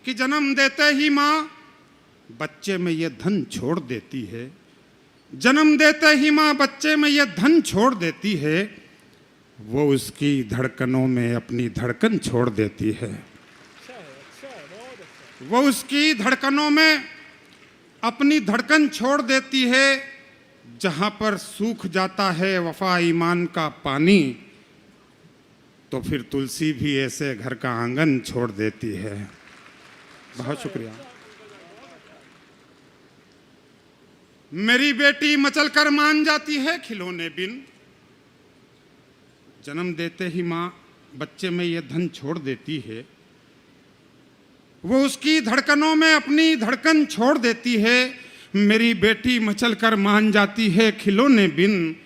कि जन्म देते ही माँ बच्चे में ये धन छोड़ देती है, जन्म देते ही माँ बच्चे में ये धन छोड़ देती है, वो उसकी धड़कनों में अपनी धड़कन छोड़ देती है। वो उसकी धड़कनों में अपनी धड़कन छोड़ देती है। जहाँ पर सूख जाता है वफा ईमान का पानी, तो फिर तुलसी भी ऐसे घर का आंगन छोड़ देती है। बहुत शुक्रिया। मेरी बेटी मचल कर मान जाती है खिलौने बिन, जन्म देते ही माँ बच्चे में ये धन छोड़ देती है, वो उसकी धड़कनों में अपनी धड़कन छोड़ देती है। मेरी बेटी मचल कर मान जाती है खिलौने बिन,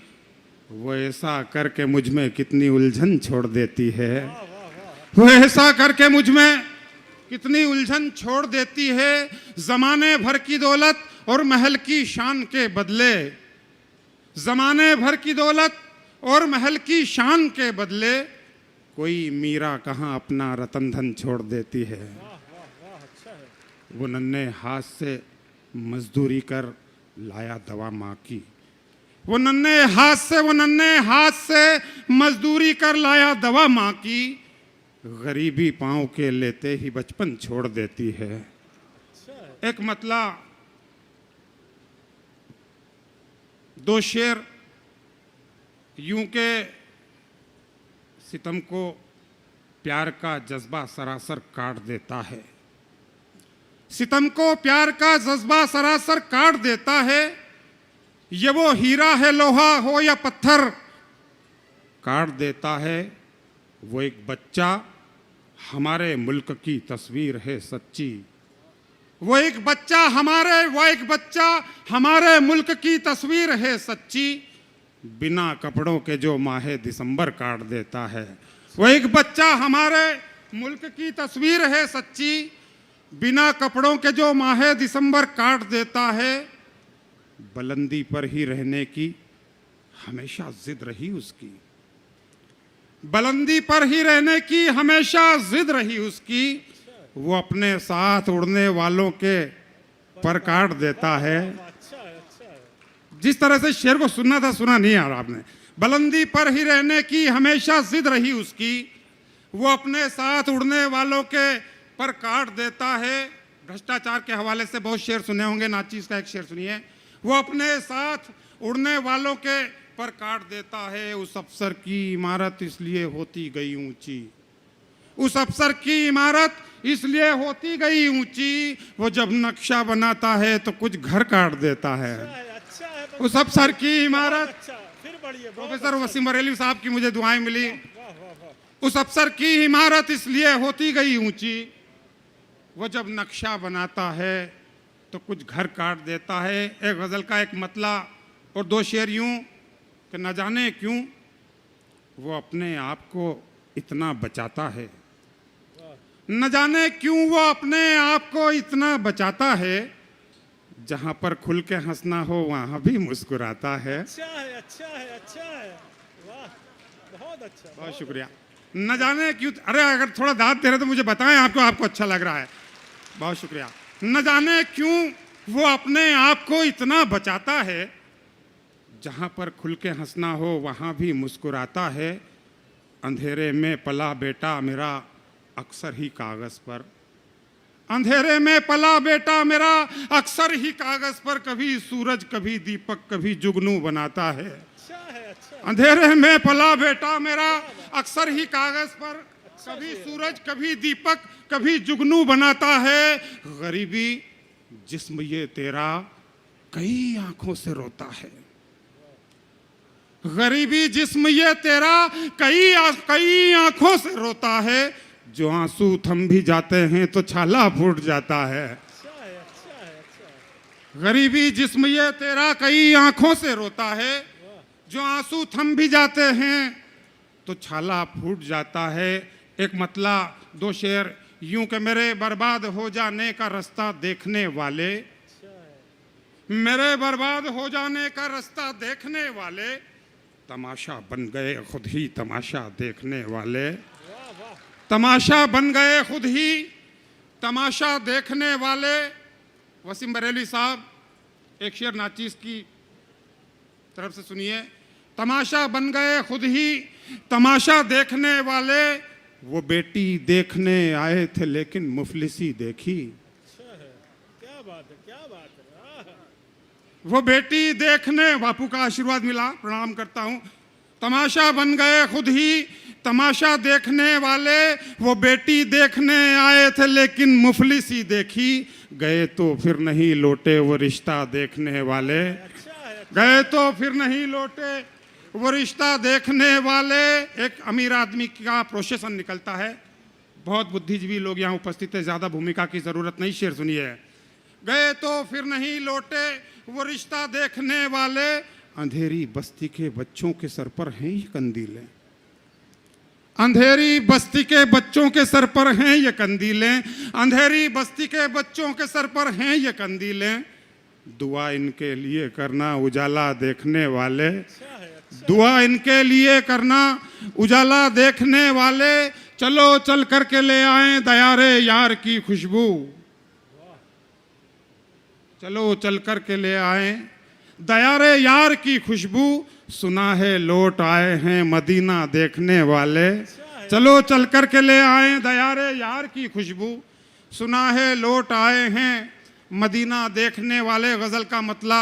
वो ऐसा करके मुझ में कितनी उलझन छोड़ देती है। वो ऐसा करके मुझ में कितनी उलझन छोड़ देती है। जमाने भर की दौलत और महल की शान के बदले, जमाने भर की दौलत और महल की शान के बदले कोई मीरा कहाँ अपना रतन धन छोड़ देती है। वो नन्हे हाथ से मजदूरी कर लाया दवा माँ की, वो नन्हे हाथ से मजदूरी कर लाया दवा माँ की, गरीबी पांव के लेते ही बचपन छोड़ देती है। एक मतला, दो शेर यूं के सितम को प्यार का जज्बा सरासर काट देता है, सितम को प्यार का जज्बा सरासर काट देता है। ये वो हीरा है लोहा हो या पत्थर काट देता है। वो एक बच्चा हमारे मुल्क की तस्वीर है सच्ची, वो एक बच्चा हमारे मुल्क की तस्वीर है सच्ची, बिना कपड़ों के जो माह दिसंबर काट देता है। वो एक बच्चा हमारे मुल्क की तस्वीर है सच्ची, बिना कपड़ों के जो माह दिसंबर काट देता है। बुलंदी पर ही रहने की हमेशा जिद रही उसकी, बुलंदी पर ही रहने की हमेशा जिद रही उसकी। वो अपने साथ उड़ने वालों के पर काट देता है। जिस तरह से शेर को सुनना था सुना नहीं यार आपने। बुलंदी पर ही रहने की हमेशा जिद रही उसकी, वो अपने साथ उड़ने वालों के पर काट देता है। भ्रष्टाचार के हवाले से बहुत शेर सुने होंगे, नाचीज का एक शेर सुनिए। वो अपने साथ उड़ने वालों के पर काट देता है। उस अफसर की इमारत इसलिए होती गई ऊंची, उस अफसर की इमारत इसलिए होती गई ऊंची, वो जब नक्शा बनाता है तो कुछ घर काट देता है। उस अफसर की इमारत, प्रोफेसर वसीम बरेली साहब की मुझे दुआएं मिली। उस अफसर की इमारत इसलिए होती गई ऊंची, वो जब नक्शा बनाता है तो कुछ घर काट देता है। एक गजल का एक मतला और दो शेर यूं कि न जाने क्यों वो अपने आप को इतना बचाता है, न जाने क्यों वो अपने आप को इतना बचाता है, जहां पर खुल के हंसना हो वहां भी मुस्कुराता है। अच्छा है, वाह, बहुत अच्छा, बहुत शुक्रिया। न जाने क्यों, अरे अगर थोड़ा दाद दे रहे तो मुझे बताएं आपको अच्छा लग रहा है। बहुत शुक्रिया। न जाने क्यों वो अपने आप को इतना बचाता है, जहां पर खुल के हंसना हो वहां भी मुस्कुराता है। अंधेरे में पला बेटा मेरा अक्सर ही कागज पर, अंधेरे में पला बेटा मेरा अक्सर ही कागज पर, कभी सूरज कभी दीपक कभी जुगनू बनाता है। अंधेरे में पला बेटा मेरा अक्सर ही कागज पर, कभी सूरज कभी दीपक कभी जुगनू बनाता है। गरीबी जिस्म ये तेरा कई आंखों से रोता है, गरीबी जिस्म ये तेरा कई आंखों से रोता है, जो आंसू थम भी जाते हैं तो छाला फूट जाता है। गरीबी जिस्म ये तेरा कई आंखों से रोता है, जो आंसू थम भी जाते हैं तो छाला फूट जाता है। एक मतला, दो शेर यूं कि मेरे बर्बाद हो जाने का रास्ता देखने वाले, मेरे बर्बाद हो जाने का रास्ता देखने वाले, तमाशा बन गए खुद ही तमाशा देखने वाले, तमाशा बन गए खुद ही तमाशा देखने वाले वसीम बरेली साहब एक शेर नाचीज की तरफ से सुनिए। तमाशा बन गए खुद ही तमाशा देखने वाले, वो बेटी देखने आए थे लेकिन मुफलिसी देखी। अच्छा है, क्या बात है, क्या बात है। आहा, वो बेटी देखने, बापू का आशीर्वाद मिला, प्रणाम करता हूं। तमाशा बन गए खुद ही तमाशा देखने वाले, वो बेटी देखने आए थे लेकिन मुफलिसी देखी। गए तो फिर नहीं लौटे वो रिश्ता देखने वाले, अच्छा है। गए तो फिर नहीं लौटे वो रिश्ता देखने वाले। एक अमीर आदमी का प्रोसेसन निकलता है। बहुत बुद्धिजीवी लोग यहाँ उपस्थित है, ज्यादा भूमिका की जरूरत नहीं, शेर सुनिए। गए तो फिर नहीं लौटे वो रिश्ता देखने वाले, अंधेरी बस्ती के बच्चों के सर पर हैं ये कंदीलें। अंधेरी बस्ती के बच्चों के सर पर हैं ये कंदीलें, अंधेरी बस्ती के बच्चों के सर पर हैं ये कंदीलें। दुआ इनके लिए करना उजाला देखने वाले, अच्छा है, अच्छा। दुआ इनके लिए करना उजाला देखने वाले। चलो चल करके ले आए दयारे यार की खुशबू, चलो चल करके ले आए दयारे यार की खुशबू। सुना है लौट आए हैं मदीना देखने वाले, चलो चल करके ले आए दयारे यार की खुशबू। सुना है लौट आए हैं मदीना देखने वाले। गजल का मतला